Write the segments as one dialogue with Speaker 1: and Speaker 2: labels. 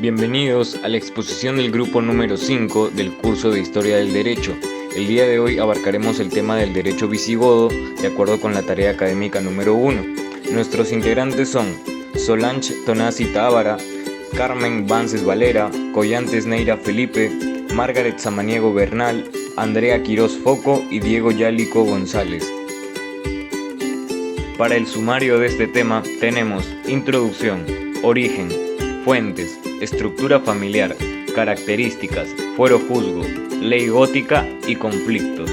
Speaker 1: Bienvenidos a la exposición del grupo número 5 del curso de Historia del Derecho. El día de hoy abarcaremos el tema del derecho visigodo de acuerdo con la tarea académica número 1. Nuestros integrantes son Solange Tonazzi Tábara, Carmen Vances Valera, Collantes Neira Felipe, Margaret Samaniego Bernal, Andrea Quirós Foco y Diego Yálico González. Para el sumario de este tema tenemos introducción, origen, fuentes, estructura familiar, características, fuero juzgo, ley gótica y conflictos.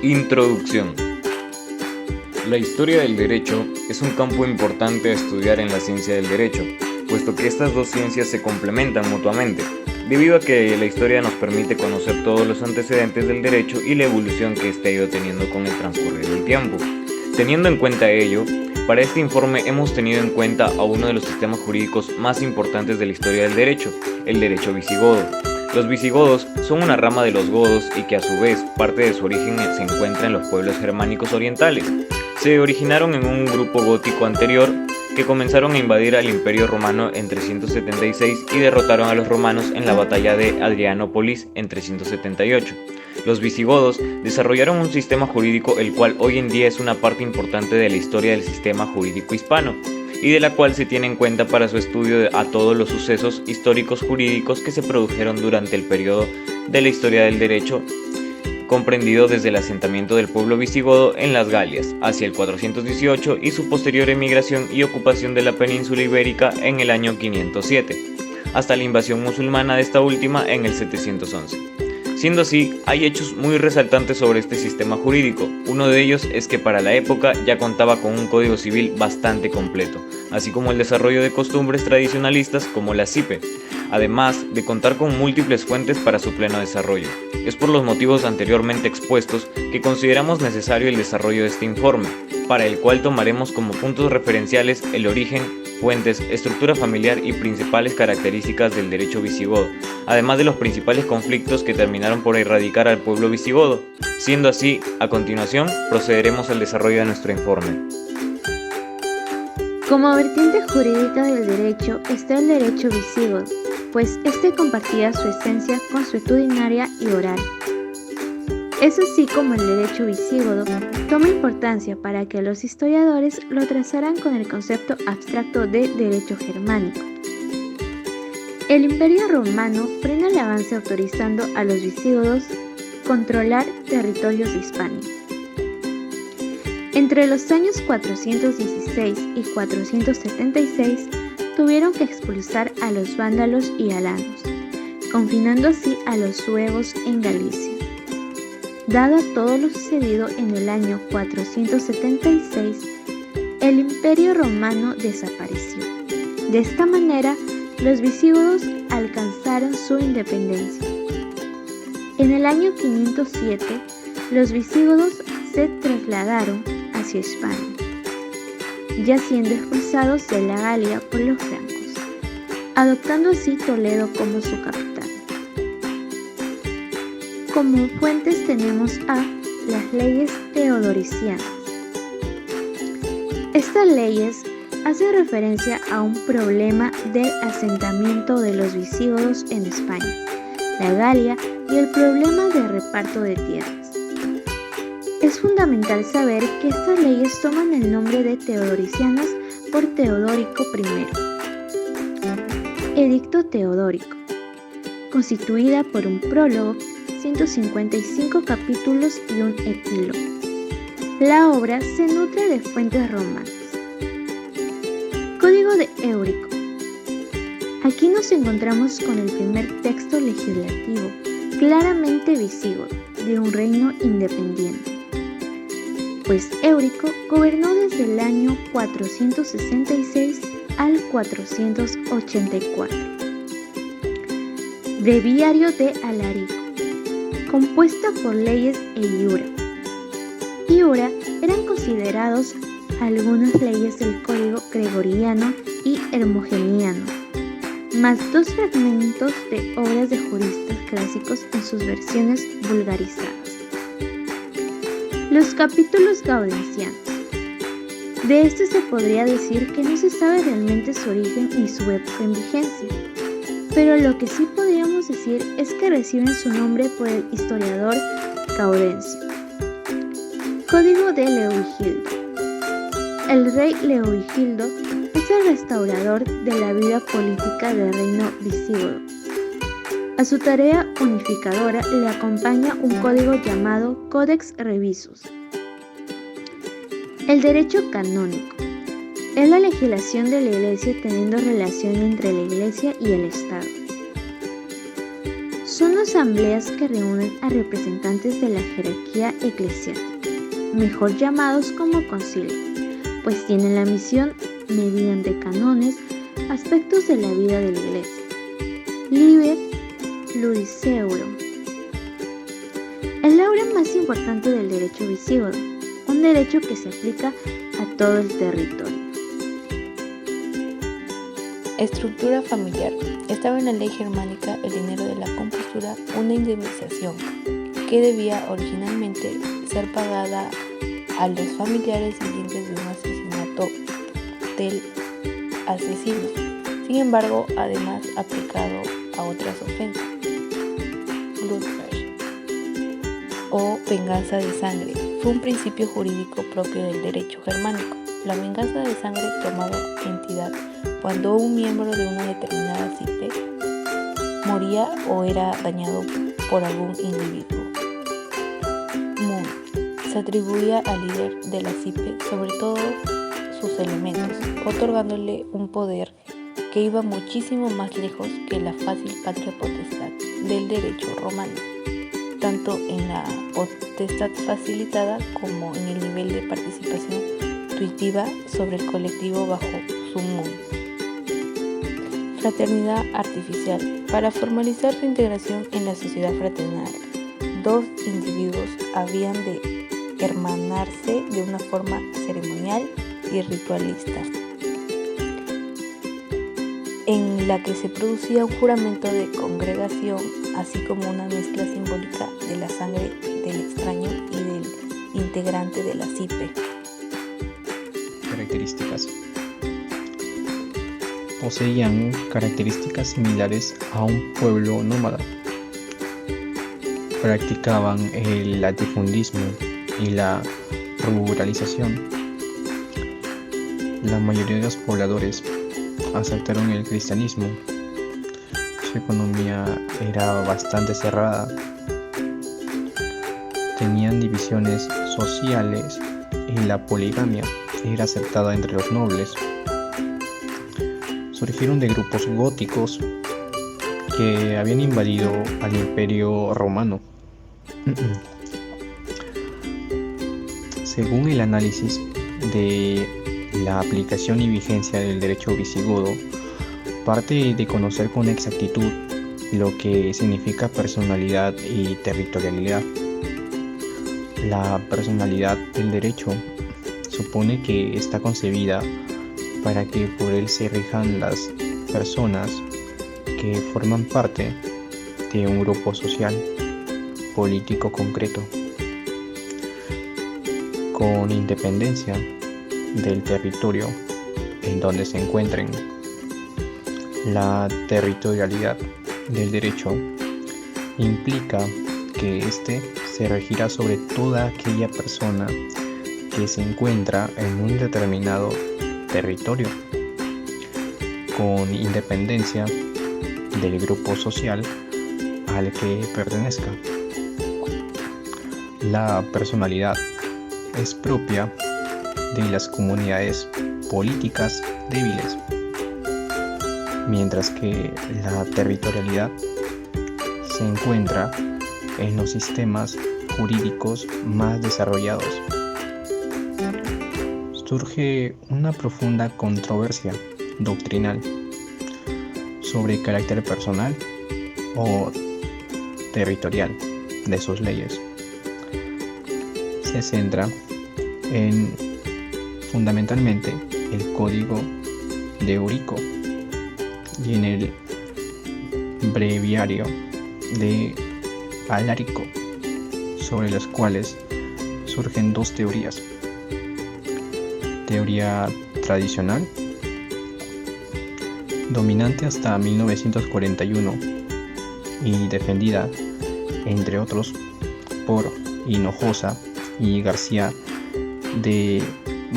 Speaker 1: Introducción. La historia del derecho es un campo importante a estudiar en la ciencia del derecho, puesto que estas dos ciencias se complementan mutuamente, debido a que la historia nos permite conocer todos los antecedentes del derecho y la evolución que éste ha ido teniendo con el transcurrir del tiempo. Teniendo en cuenta ello, para este informe hemos tenido en cuenta a uno de los sistemas jurídicos más importantes de la historia del derecho, el derecho visigodo. Los visigodos son una rama de los godos y que a su vez parte de su origen se encuentra en los pueblos germánicos orientales. Se originaron en un grupo gótico anterior que comenzaron a invadir al Imperio Romano en 376 y derrotaron a los romanos en la batalla de Adrianópolis en 378. Los visigodos desarrollaron un sistema jurídico el cual hoy en día es una parte importante de la historia del sistema jurídico hispano y de la cual se tiene en cuenta para su estudio a todos los sucesos históricos jurídicos que se produjeron durante el periodo de la historia del derecho, comprendido desde el asentamiento del pueblo visigodo en las Galias hacia el 418 y su posterior emigración y ocupación de la península ibérica en el año 507, hasta la invasión musulmana de esta última en el 711. Siendo así, hay hechos muy resaltantes sobre este sistema jurídico. Uno de ellos es que para la época ya contaba con un código civil bastante completo, así como el desarrollo de costumbres tradicionalistas como la CIPE, además de contar con múltiples fuentes para su pleno desarrollo. Es por los motivos anteriormente expuestos que consideramos necesario el desarrollo de este informe, para el cual tomaremos como puntos referenciales el origen, fuentes, estructura familiar y principales características del derecho visigodo, además de los principales conflictos que terminaron por erradicar al pueblo visigodo. Siendo así, a continuación procederemos al desarrollo de nuestro informe.
Speaker 2: Como vertiente jurídica del derecho está el derecho visigodo, pues este compartía su esencia consuetudinaria y oral. Es así como el derecho visigodo toma importancia para que los historiadores lo trazaran con el concepto abstracto de derecho germánico. El Imperio Romano frena el avance autorizando a los visigodos controlar territorios de Hispania. Entre los años 416 y 476 tuvieron que expulsar a los vándalos y alanos, confinando así a los suevos en Galicia. Dado todo lo sucedido en el año 476, el Imperio Romano desapareció. De esta manera, los visigodos alcanzaron su independencia. En el año 507, los visigodos se trasladaron hacia España, ya siendo expulsados de la Galia por los francos, adoptando así Toledo como su capital. Como fuentes tenemos a las leyes teodoricianas. Estas leyes hacen referencia a un problema del asentamiento de los visigodos en España, la Galia y el problema de reparto de tierras. Es fundamental saber que estas leyes toman el nombre de teodoricianas por Teodorico I. Edicto Teodórico, constituida por un prólogo, 155 capítulos y un epílogo. La obra se nutre de fuentes romanas. Código de Éurico. Aquí nos encontramos con el primer texto legislativo, claramente visigodo, de un reino independiente, pues Éurico gobernó desde el año 466 al 484. Breviario de Alarico, compuesta por leyes e iura. Iura eran considerados algunas leyes del Código Gregoriano y Hermogeniano, más dos fragmentos de obras de juristas clásicos en sus versiones vulgarizadas. Los capítulos gaudencianos. De esto se podría decir que no se sabe realmente su origen ni su época en vigencia, pero lo que sí podríamos decir es que reciben su nombre por el historiador Gaudencio. Código de Leovigildo. El rey Leovigildo es el restaurador de la vida política del reino visigodo. A su tarea unificadora le acompaña un código llamado Codex Revisus. El derecho canónico es la legislación de la Iglesia teniendo relación entre la Iglesia y el Estado. Son asambleas que reúnen a representantes de la jerarquía eclesiástica, mejor llamados como concilio, pues tienen la misión, mediante cánones, aspectos de la vida de la Iglesia. Liber Pluriseuro. El aura más importante del derecho visigodo, un derecho que se aplica a todo el territorio.
Speaker 3: Estructura familiar. Estaba en la ley germánica el dinero de la compostura una indemnización que debía originalmente ser pagada a los familiares siguientes de un asesinato del asesino. Sin embargo, además aplicado a otras ofensas. Blutrecht o venganza de sangre fue un principio jurídico propio del derecho germánico. La venganza de sangre tomaba entidad cuando un miembro de una determinada cipe moría o era dañado por algún individuo. Mun se atribuía al líder de la cipe sobre todos sus elementos, otorgándole un poder que iba muchísimo más lejos que la fácil patria potestad del derecho romano, tanto en la potestad facilitada como en el nivel de participación intuitiva sobre el colectivo bajo su mun. Fraternidad artificial. Para formalizar su integración en la sociedad fraternal, dos individuos habían de hermanarse de una forma ceremonial y ritualista, en la que se producía un juramento de congregación, así como una mezcla simbólica de la sangre del extraño y del integrante de la cipe.
Speaker 4: Características. Poseían características similares a un pueblo nómada. Practicaban el latifundismo y la ruralización. La mayoría de los pobladores aceptaron el cristianismo. Su economía era bastante cerrada. Tenían divisiones sociales y la poligamia era aceptada entre los nobles. Surgieron de grupos góticos que habían invadido al Imperio Romano. Según el análisis de la aplicación y vigencia del derecho visigodo, parte de conocer con exactitud lo que significa personalidad y territorialidad. La personalidad del derecho supone que está concebida para que por él se rijan las personas que forman parte de un grupo social, político concreto, con independencia del territorio en donde se encuentren. La territorialidad del derecho implica que éste se regirá sobre toda aquella persona que se encuentra en un determinado territorio, con independencia del grupo social al que pertenezca. La personalidad es propia de las comunidades políticas débiles, mientras que la territorialidad se encuentra en los sistemas jurídicos más desarrollados. Surge una profunda controversia doctrinal sobre el carácter personal o territorial de sus leyes. Se centra en fundamentalmente el Código de Eurico y en el Breviario de Alarico, sobre los cuales surgen dos teorías. teoría tradicional, dominante hasta 1941 y defendida, entre otros, por Hinojosa y García de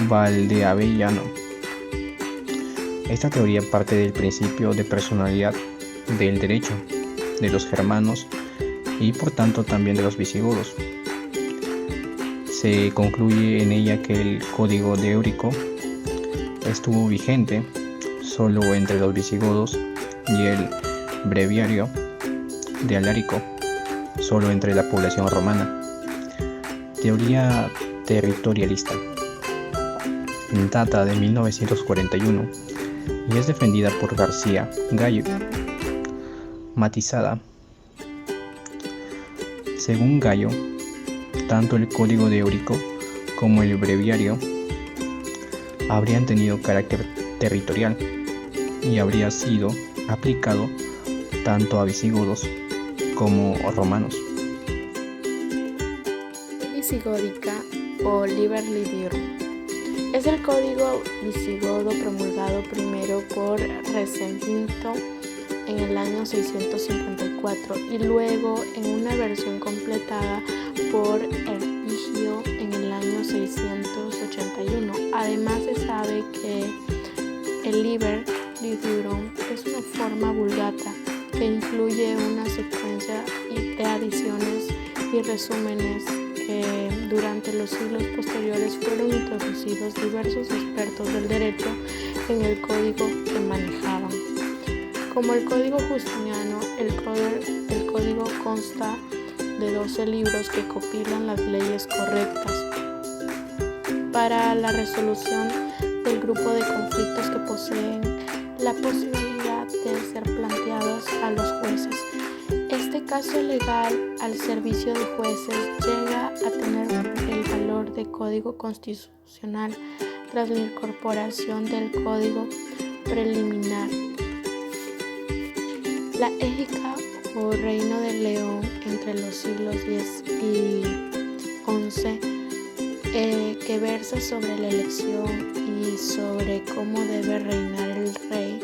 Speaker 4: Valdeavellano. Esta teoría parte del principio de personalidad del derecho de los germanos y por tanto también de los visigodos. Se concluye en ella que el Código de Eurico estuvo vigente solo entre los visigodos y el Breviario de Alarico solo entre la población romana. Teoría territorialista. Data de 1941 y es defendida por García Gallo. Matizada. Según Gallo, tanto el Código de Eurico como el Breviario habrían tenido carácter territorial y habría sido aplicado tanto a visigodos como romanos.
Speaker 5: Visigódica o Liber Lidium es el código visigodo promulgado primero por Recencinto en el año 654 y luego en una versión completada por Herpigio en el año 681. Además se sabe que el Liber Lidium es una forma vulgata que incluye una secuencia de adiciones y resúmenes que durante los siglos posteriores fueron introducidos diversos expertos del derecho en el código que manejaban. Como el Código Justiniano, el código consta de 12 libros que compilan las leyes correctas para la resolución del grupo de conflictos que poseen la posibilidad de ser planteados a los jueces. Este caso legal al servicio de jueces llega a tener el valor de código constitucional tras la incorporación del código preliminar. La Égica o Reino de León entre los siglos X y XI que versa sobre la elección y sobre cómo debe reinar el rey.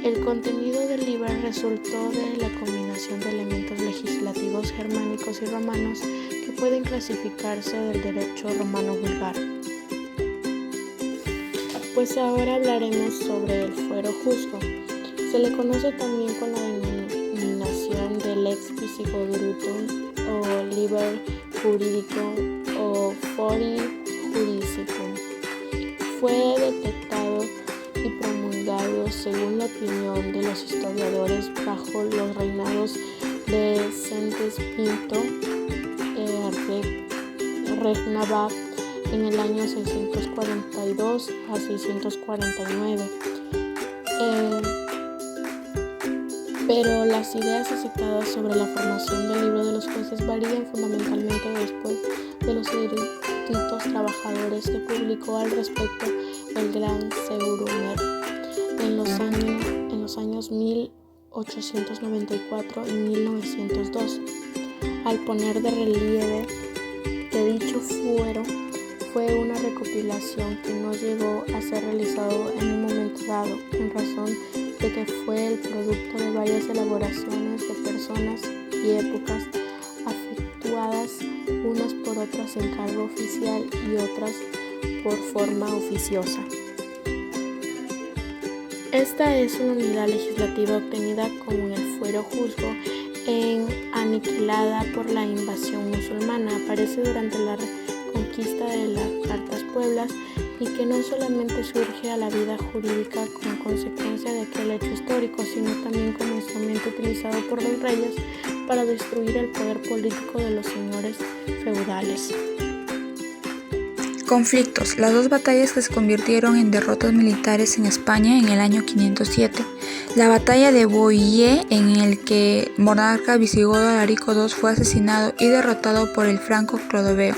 Speaker 5: El contenido del Liber resultó de la combinación de elementos legislativos germánicos y romanos que pueden clasificarse del derecho romano vulgar. Pues ahora hablaremos sobre el fuero juzgo. Se le conoce también con la denominación de Lex Visigodurum o Liber Juridicum o Fori Juridicum. Fue detectado y promulgado, según la opinión de los historiadores, bajo los reinados de Segismundo Regnabad en el año 642 a 649. Pero las ideas aceptadas sobre la formación del libro de los jueces varían fundamentalmente después de los eruditos trabajadores que publicó al respecto el gran Seurumer en los años 1894 y 1902, al poner de relieve que dicho fuero fue una recopilación que no llegó a ser realizado en un momento dado, en razón de que fue el producto de varias elaboraciones de personas y épocas efectuadas unas por otras en cargo oficial y otras por forma oficiosa. Esta es una unidad legislativa obtenida como en el fuero juzgo aniquilada por la invasión musulmana. Aparece durante la conquista de las Cartas Pueblas y que no solamente surge a la vida jurídica como consecuencia de aquel hecho histórico, sino también como instrumento utilizado por los reyes para destruir el poder político de los señores feudales.
Speaker 6: Conflictos. Las dos batallas que se convirtieron en derrotas militares en España en el año 507. La batalla de Boille, en el que el monarca visigodo Alarico II fue asesinado y derrotado por el franco Clodoveo.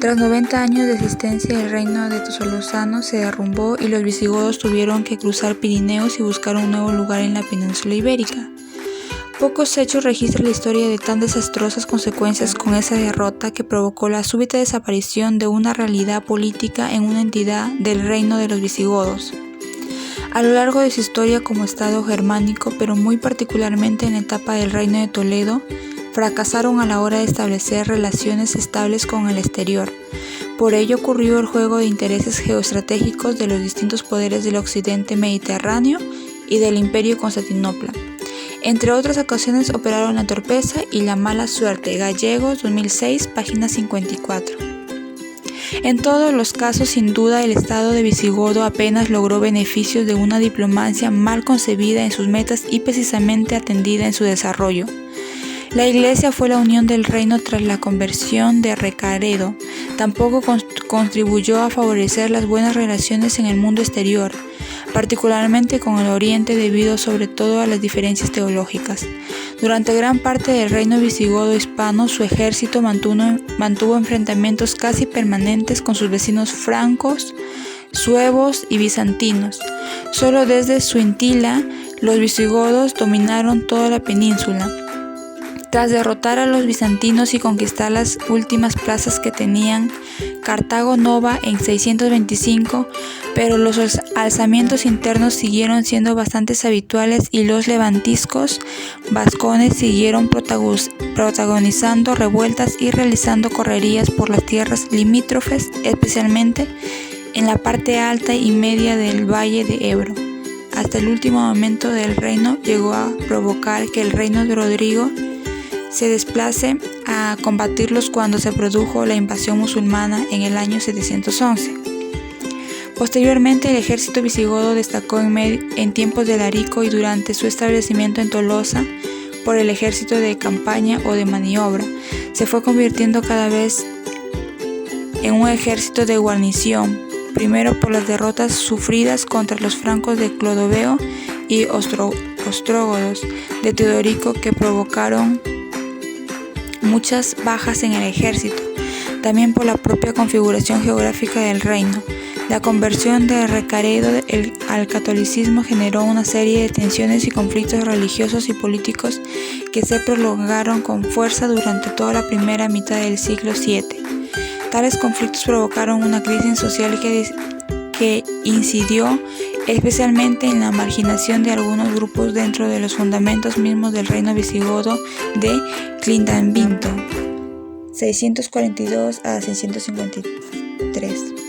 Speaker 6: Tras 90 años de existencia, el reino de Tolosanos se derrumbó y los visigodos tuvieron que cruzar Pirineos y buscar un nuevo lugar en la península ibérica. Pocos hechos registran la historia de tan desastrosas consecuencias con esa derrota que provocó la súbita desaparición de una realidad política en una entidad del reino de los visigodos. A lo largo de su historia como estado germánico, pero muy particularmente en la etapa del reino de Toledo, fracasaron a la hora de establecer relaciones estables con el exterior. Por ello ocurrió el juego de intereses geoestratégicos de los distintos poderes del occidente mediterráneo y del Imperio Constantinopla. Entre otras ocasiones operaron la torpeza y la mala suerte. Gallegos, 2006, página 54. En todos los casos, sin duda, el Estado de Visigodo apenas logró beneficios de una diplomacia mal concebida en sus metas y precisamente atendida en su desarrollo. La Iglesia fue la unión del reino tras la conversión de Recaredo. Tampoco contribuyó a favorecer las buenas relaciones en el mundo exterior, particularmente con el Oriente debido sobre todo a las diferencias teológicas. Durante gran parte del reino visigodo hispano, su ejército mantuvo enfrentamientos casi permanentes con sus vecinos francos, suevos y bizantinos. Solo desde Suintila, los visigodos dominaron toda la península. Tras derrotar a los bizantinos y conquistar las últimas plazas que tenían Cartago Nova en 625, pero los alzamientos internos siguieron siendo bastante habituales y los levantiscos vascones siguieron protagonizando revueltas y realizando correrías por las tierras limítrofes, especialmente en la parte alta y media del valle de Ebro. Hasta el último momento del reino llegó a provocar que el reino de Rodrigo se desplace a combatirlos cuando se produjo la invasión musulmana en el año 711. Posteriormente, el ejército visigodo destacó en tiempos de Alarico y durante su establecimiento en Tolosa por el ejército de campaña o de maniobra. Se fue convirtiendo cada vez en un ejército de guarnición, primero por las derrotas sufridas contra los francos de Clodoveo y ostrógodos de Teodorico que provocaron muchas bajas en el ejército, también por la propia configuración geográfica del reino. La conversión de Recaredo al catolicismo generó una serie de tensiones y conflictos religiosos y políticos que se prolongaron con fuerza durante toda la primera mitad del siglo VII. Tales conflictos provocaron una crisis social que incidió especialmente en la marginación de algunos grupos dentro de los fundamentos mismos del reino visigodo de Clindamvinto, 642 a 653.